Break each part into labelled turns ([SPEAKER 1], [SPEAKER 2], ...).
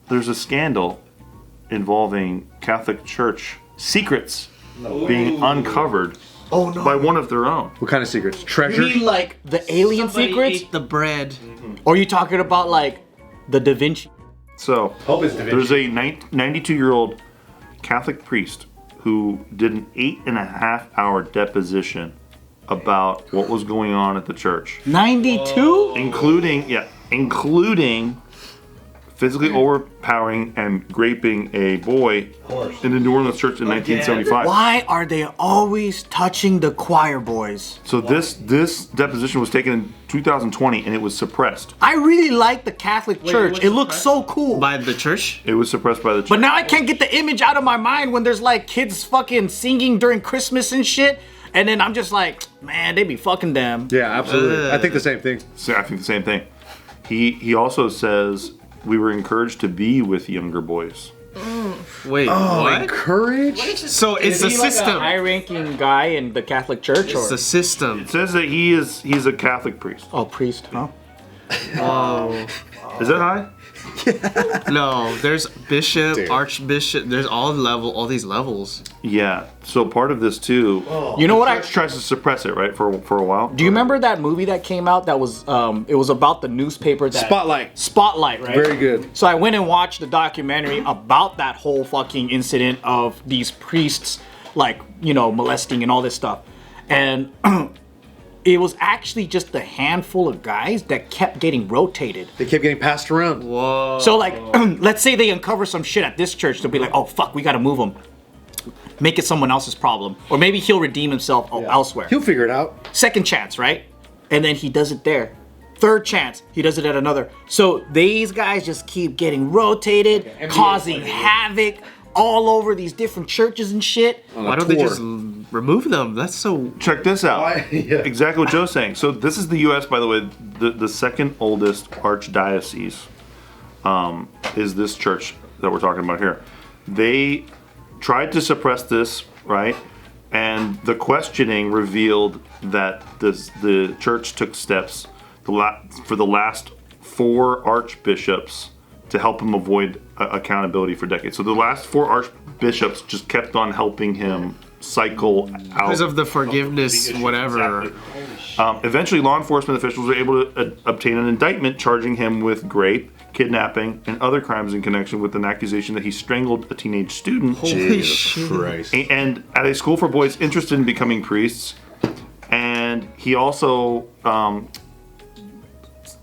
[SPEAKER 1] there's a scandal involving Catholic Church secrets being uncovered by one of their own.
[SPEAKER 2] What kind of secrets?
[SPEAKER 3] You
[SPEAKER 2] Treasures?
[SPEAKER 3] mean like the alien
[SPEAKER 4] Somebody
[SPEAKER 3] secrets?
[SPEAKER 4] ate the bread.
[SPEAKER 3] Or are you talking about like the Da Vinci?
[SPEAKER 1] So
[SPEAKER 2] Hope it's Da Vinci.
[SPEAKER 1] there's a 92-year-old Catholic priest who did an 8.5-hour deposition about what was going on at the church,
[SPEAKER 3] 92?
[SPEAKER 1] including physically overpowering and raping a boy in the New Orleans church in 1975.
[SPEAKER 3] Why are they always touching the choir boys?
[SPEAKER 1] So this deposition was taken in 2020 and it was suppressed.
[SPEAKER 3] I really like the Catholic Church. It looks so cool.
[SPEAKER 4] By the church?
[SPEAKER 1] It was suppressed by the church.
[SPEAKER 3] But now I can't get the image out of my mind when there's like kids fucking singing during Christmas and shit. And then I'm just like, man, they be fucking them.
[SPEAKER 2] Yeah, absolutely. I think the same thing.
[SPEAKER 1] So I think the same thing. He also says we were encouraged to be with younger boys.
[SPEAKER 4] Wait, what?
[SPEAKER 2] Encourage?
[SPEAKER 4] So it's a system.
[SPEAKER 3] high-ranking guy in the Catholic Church,
[SPEAKER 4] It's a system.
[SPEAKER 1] It says that he's a Catholic priest.
[SPEAKER 3] Oh, priest, huh?
[SPEAKER 1] Is that high?
[SPEAKER 4] No, there's bishop, archbishop. There's all these levels.
[SPEAKER 1] Yeah. So part of this too.
[SPEAKER 3] You know what
[SPEAKER 1] Church tries to suppress it, right, for a while.
[SPEAKER 3] Do you remember that movie that came out that was it was about the newspaper that Spotlight, right?
[SPEAKER 2] Very good.
[SPEAKER 3] So I went and watched the documentary about that whole fucking incident of these priests like, molesting and all this stuff. And it was actually just a handful of guys that kept getting rotated.
[SPEAKER 2] They kept getting passed around.
[SPEAKER 4] Whoa.
[SPEAKER 3] So like, let's say they uncover some shit at this church, they'll be like, oh fuck, we gotta move him. Make it someone else's problem. Or maybe he'll redeem himself elsewhere.
[SPEAKER 2] He'll figure it out.
[SPEAKER 3] Second chance, right? And then he does it there. Third chance, he does it at another. So these guys just keep getting rotated, causing havoc all over these different churches and shit.
[SPEAKER 4] Why don't they just remove them? That's so...
[SPEAKER 1] Check this out.
[SPEAKER 2] Yeah.
[SPEAKER 1] Exactly what Joe's saying. So this is the U.S., by the way, the second oldest archdiocese is this church that we're talking about here. They tried to suppress this, right? And the questioning revealed that the church took steps for the last 4 archbishops to help him avoid accountability for decades. So the last 4 archbishops just kept on helping him cycle out.
[SPEAKER 4] Because of the forgiveness, whatever.
[SPEAKER 1] Exactly. Eventually, law enforcement officials were able to obtain an indictment charging him with rape, kidnapping, and other crimes in connection with an accusation that he strangled a teenage student.
[SPEAKER 4] Holy shit.
[SPEAKER 2] Christ.
[SPEAKER 1] And at a school for boys interested in becoming priests. And he also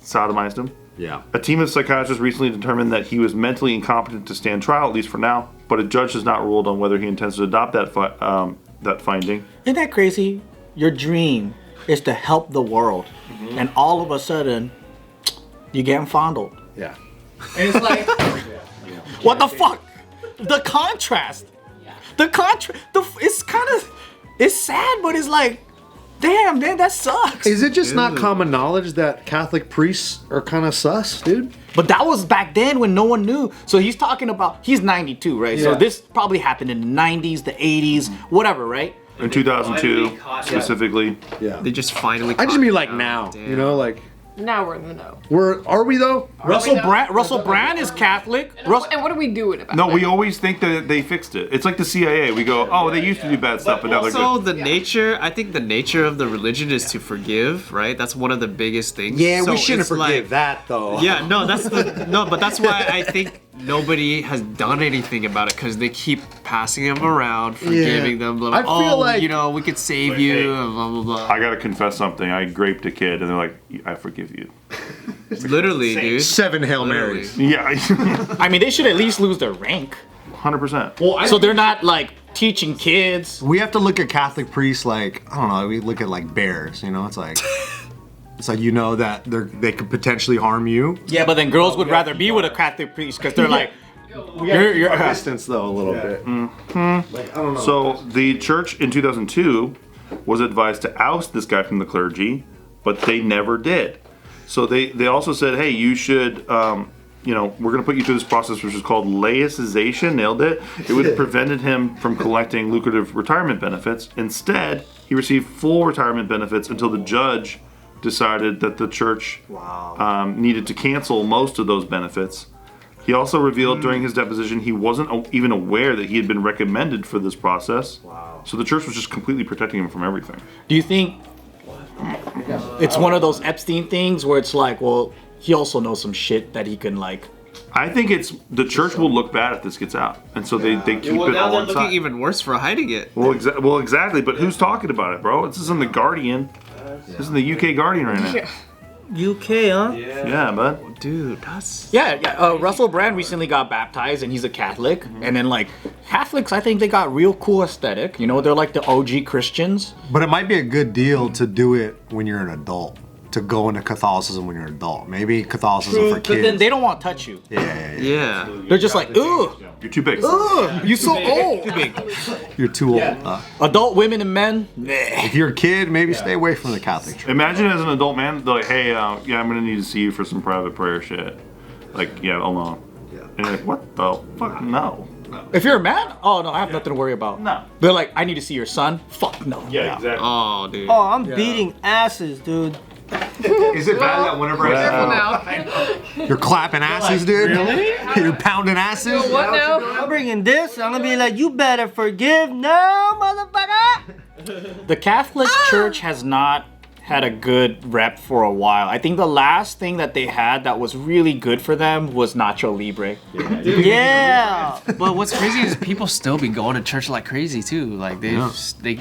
[SPEAKER 1] sodomized him.
[SPEAKER 2] Yeah.
[SPEAKER 1] A team of psychiatrists recently determined that he was mentally incompetent to stand trial, at least for now, but a judge has not ruled on whether he intends to adopt that finding.
[SPEAKER 3] Isn't that crazy? Your dream is to help the world. And all of a sudden, you're getting fondled.
[SPEAKER 2] Yeah.
[SPEAKER 3] And it's like, what the fuck? The contrast. The contrast. It's kind of, it's sad, but it's like, damn, man, that sucks.
[SPEAKER 2] Is it just not common knowledge that Catholic priests are kind of sus, dude?
[SPEAKER 3] But that was back then when no one knew. So he's talking about, he's 92, right? So
[SPEAKER 2] Yeah.
[SPEAKER 3] this probably happened in the 90s, the 80s, whatever, right?
[SPEAKER 1] In 2002, specifically.
[SPEAKER 2] Yeah.
[SPEAKER 4] They just finally...
[SPEAKER 2] I just mean like
[SPEAKER 4] caught him.
[SPEAKER 2] now,
[SPEAKER 4] Damn.
[SPEAKER 2] like...
[SPEAKER 5] Now we're in the know.
[SPEAKER 2] Are we though?
[SPEAKER 3] Russell Brand is Catholic.
[SPEAKER 5] And what are we doing about
[SPEAKER 1] No,
[SPEAKER 5] it?
[SPEAKER 1] we always think that they fixed it. It's like the CIA. We go, oh, they used to do bad stuff, but now they're
[SPEAKER 4] Also,
[SPEAKER 1] good.
[SPEAKER 4] I think the nature of the religion is to forgive, right? That's one of the biggest things.
[SPEAKER 2] Yeah,
[SPEAKER 4] So
[SPEAKER 2] we shouldn't
[SPEAKER 4] it's
[SPEAKER 2] forgive
[SPEAKER 4] like-
[SPEAKER 2] that though.
[SPEAKER 4] Yeah, no, but that's why I think nobody has done anything about it, because they keep passing them around, forgiving them, blah, blah,
[SPEAKER 2] I feel like-
[SPEAKER 4] we could save you, and blah, blah, blah.
[SPEAKER 1] I gotta confess something. I raped a kid, and they're like, I forgive you.
[SPEAKER 4] Literally, dude.
[SPEAKER 2] 7 Hail
[SPEAKER 4] Literally.
[SPEAKER 2] Marys.
[SPEAKER 1] Yeah,
[SPEAKER 3] I mean, they should at least lose their rank.
[SPEAKER 1] 100%.
[SPEAKER 2] Well,
[SPEAKER 3] So they're not like teaching kids.
[SPEAKER 6] We have to look at Catholic priests like, I don't know, we look at like bears, it's like that they could potentially harm you.
[SPEAKER 3] Yeah, but then girls would rather be with a Catholic priest because they're like, you're
[SPEAKER 2] distance though a little bit. Like, I don't know.
[SPEAKER 1] So the church in 2002 was advised to oust this guy from the clergy, but they never did. So they also said, hey, you should, we're going to put you through this process, which is called laicization. Nailed it. It would have prevented him from collecting lucrative retirement benefits. Instead, he received full retirement benefits until the judge decided that the church needed to cancel most of those benefits. He also revealed during his deposition he wasn't even aware that he had been recommended for this process. Wow. So the church was just completely protecting him from everything.
[SPEAKER 3] Do you think it's one of those Epstein things where it's like, well, he also knows some shit that he can like...
[SPEAKER 1] I think it's the church will look bad if this gets out, and so they keep
[SPEAKER 4] Well,
[SPEAKER 1] it
[SPEAKER 4] now
[SPEAKER 1] all
[SPEAKER 4] they're
[SPEAKER 1] inside.
[SPEAKER 4] looking even worse for hiding it.
[SPEAKER 1] Well, exactly. But who's talking about it, bro? This is in the Guardian. This is in the UK Guardian right now.
[SPEAKER 5] Yeah.
[SPEAKER 7] UK, huh?
[SPEAKER 1] Yeah, bud.
[SPEAKER 4] Dude, that's...
[SPEAKER 3] Yeah. Russell Brand recently got baptized, and he's a Catholic. And then, like, Catholics, I think they got real cool aesthetic. You know, they're like the OG Christians.
[SPEAKER 6] But it might be a good deal to do it when you're an adult. To go into Catholicism when you're an adult. Maybe Catholicism for
[SPEAKER 3] But
[SPEAKER 6] kids.
[SPEAKER 3] then they don't want to touch you.
[SPEAKER 4] Yeah.
[SPEAKER 3] They're just like, ugh,
[SPEAKER 1] You're too big.
[SPEAKER 3] you so old.
[SPEAKER 6] You're too old.
[SPEAKER 3] Adult women and men, nah.
[SPEAKER 6] If you're a kid, maybe stay away from the Catholic Church.
[SPEAKER 1] Imagine as an adult man, they're like, hey, yeah, I'm gonna need to see you for some private prayer shit. Like, yeah, alone. And you're like, what the fuck? No.
[SPEAKER 3] If you're a man, oh no, I have nothing to worry about.
[SPEAKER 1] No.
[SPEAKER 3] They're like, I need to see your son. Fuck no.
[SPEAKER 1] Yeah, exactly.
[SPEAKER 4] Oh, dude.
[SPEAKER 7] Oh, I'm beating asses, dude.
[SPEAKER 6] Is it bad that whenever
[SPEAKER 5] Careful now.
[SPEAKER 6] you're clapping asses, dude? Really? You're pounding asses?
[SPEAKER 5] What now?
[SPEAKER 7] I'm bringing this. I'm gonna be like, you better forgive now, motherfucker.
[SPEAKER 3] The Catholic Church has not had a good rep for a while. I think the last thing that they had that was really good for them was Nacho Libre.
[SPEAKER 7] Yeah.
[SPEAKER 4] But what's crazy is people still be going to church like crazy, too. Like, they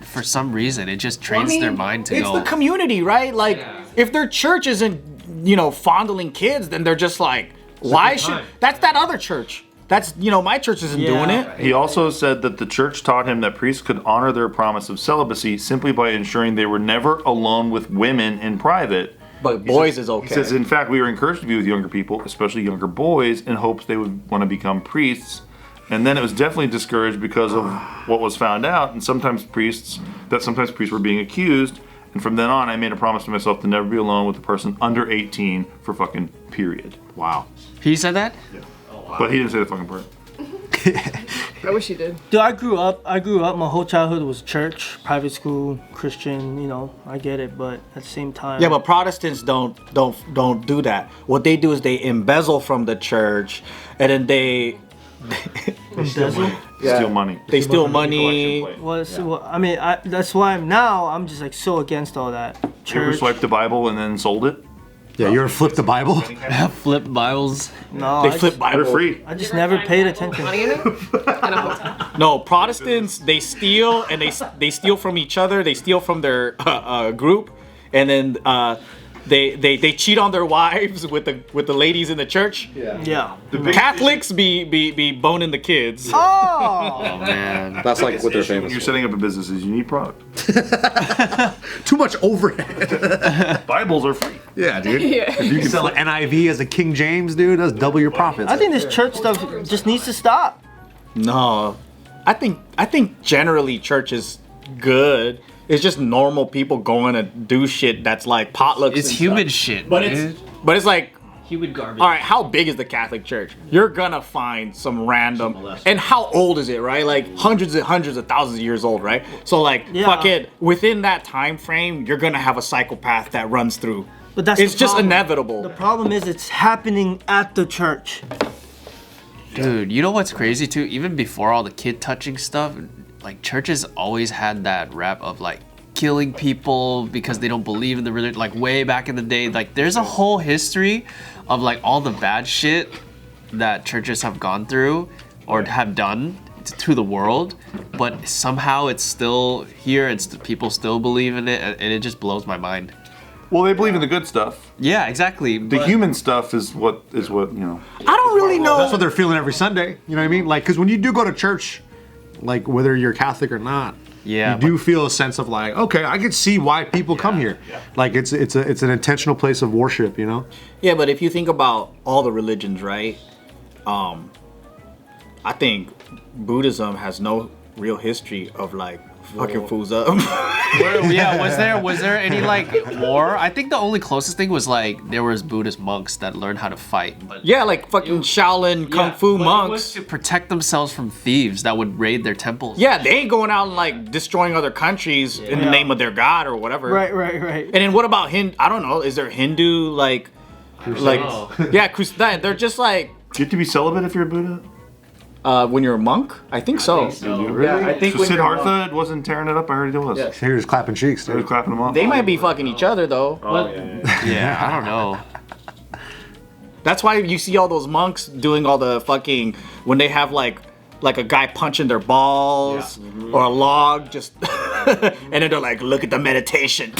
[SPEAKER 4] for some reason, it just trains their mind to
[SPEAKER 3] it's
[SPEAKER 4] go...
[SPEAKER 3] the community, right? Like, if their church isn't, you know, fondling kids, then they're just like, why should... That's that other church. That's, you know, my church isn't doing it.
[SPEAKER 1] He also said that the church taught him that priests could honor their promise of celibacy simply by ensuring they were never alone with women in private.
[SPEAKER 3] But boys is okay.
[SPEAKER 1] He says, in fact, we were encouraged to be with younger people, especially younger boys, in hopes they would want to become priests. And then it was definitely discouraged because of what was found out, and sometimes priests were being accused. And from then on, I made a promise to myself to never be alone with a person under 18 for fucking period. Wow.
[SPEAKER 4] He said that?
[SPEAKER 1] But he didn't say the fucking part.
[SPEAKER 5] I wish you did.
[SPEAKER 7] Dude, I grew up. My whole childhood was church, private school, Christian. You know, I get it, but at the same time.
[SPEAKER 3] Yeah, but Protestants don't do that. What they do is they embezzle from the church, and then they
[SPEAKER 1] Steal money.
[SPEAKER 3] They steal money.
[SPEAKER 7] I mean, that's why I'm just like so against all that.
[SPEAKER 1] You ever
[SPEAKER 7] Church.
[SPEAKER 1] swiped the Bible and then sold it?
[SPEAKER 6] Yeah, you ever flipped the Bible?
[SPEAKER 4] Flip Bibles.
[SPEAKER 7] No,
[SPEAKER 3] They flip
[SPEAKER 1] They're
[SPEAKER 3] Bible.
[SPEAKER 1] free.
[SPEAKER 7] I just never paid attention.
[SPEAKER 5] Money in it? And a hotel.
[SPEAKER 3] No, Protestants, they steal, and they steal from each other. They steal from their group, and then they cheat on their wives with the ladies in the church.
[SPEAKER 7] Yeah.
[SPEAKER 3] Catholics be boning the kids.
[SPEAKER 7] Oh.
[SPEAKER 4] Man.
[SPEAKER 2] That's like what they're
[SPEAKER 1] When
[SPEAKER 2] famous
[SPEAKER 1] you're
[SPEAKER 2] for.
[SPEAKER 1] setting up a business, is you need product.
[SPEAKER 2] Too much overhead.
[SPEAKER 1] Bibles are free.
[SPEAKER 6] Yeah, dude.
[SPEAKER 5] Yeah.
[SPEAKER 6] If you can sell an NIV as a King James, dude, that's double your profits.
[SPEAKER 7] I think this church stuff just needs to stop.
[SPEAKER 3] No, I think generally church is good. It's just normal people going to do shit that's like potlucks.
[SPEAKER 4] It's
[SPEAKER 3] and
[SPEAKER 4] human
[SPEAKER 3] stuff.
[SPEAKER 4] shit,
[SPEAKER 3] But
[SPEAKER 4] dude.
[SPEAKER 3] it's like,
[SPEAKER 4] Human garbage.
[SPEAKER 3] all right, how big is the Catholic Church? You're gonna find some random, and how old is it, right? Like hundreds of thousands of years old, right? So like,
[SPEAKER 7] Yeah.
[SPEAKER 3] fuck it. Within that time frame, you're gonna have a psychopath that runs through.
[SPEAKER 7] But that's
[SPEAKER 3] It's
[SPEAKER 7] the
[SPEAKER 3] just
[SPEAKER 7] problem.
[SPEAKER 3] inevitable.
[SPEAKER 7] The problem is it's happening at the church.
[SPEAKER 4] Dude, you know what's crazy too? Even before all the kid touching stuff, like churches always had that rap of like killing people because they don't believe in the religion. Like way back in the day, like there's a whole history of like all the bad shit that churches have gone through or have done to the world, but somehow it's still here and people still believe in it, and it just blows my mind.
[SPEAKER 1] Well, they believe in the good stuff.
[SPEAKER 4] Yeah, exactly.
[SPEAKER 1] The human stuff is what you know.
[SPEAKER 3] I don't really know.
[SPEAKER 6] That's what they're feeling every Sunday. You know what I mean? Like, because when you do go to church, like whether you're Catholic or not,
[SPEAKER 4] Yeah,
[SPEAKER 6] you do feel a sense of like, okay, I can see why people come here. Like it's an intentional place of worship, you know?
[SPEAKER 3] Yeah, but if you think about all the religions, right? I think Buddhism has no real history of like fucking fools up.
[SPEAKER 4] Yeah, was there any like war? I think the only closest thing was like there was Buddhist monks that learned how to fight. But
[SPEAKER 3] Yeah, like fucking Shaolin kung fu monks.
[SPEAKER 4] to protect themselves from thieves that would raid their temples.
[SPEAKER 3] Yeah, they ain't going out and like destroying other countries in the name of their god or whatever.
[SPEAKER 7] Right.
[SPEAKER 3] And then what about I don't know. Is there Hindu like Like, yeah, they're just like
[SPEAKER 1] Do you have to be celibate if you're a Buddha?
[SPEAKER 3] when you're a monk. I think so.
[SPEAKER 1] Really?
[SPEAKER 3] Yeah, I think
[SPEAKER 1] So
[SPEAKER 3] when you're a
[SPEAKER 1] Siddhartha wasn't tearing it up. I heard he was.
[SPEAKER 3] Yeah.
[SPEAKER 6] He was clapping cheeks,
[SPEAKER 1] He was
[SPEAKER 6] dude.
[SPEAKER 1] clapping them off.
[SPEAKER 3] They might be fucking each other though.
[SPEAKER 4] Yeah, I don't know.
[SPEAKER 3] That's why you see all those monks doing all the fucking when they have like a guy punching their balls or a log just and then they're like, look at the meditation.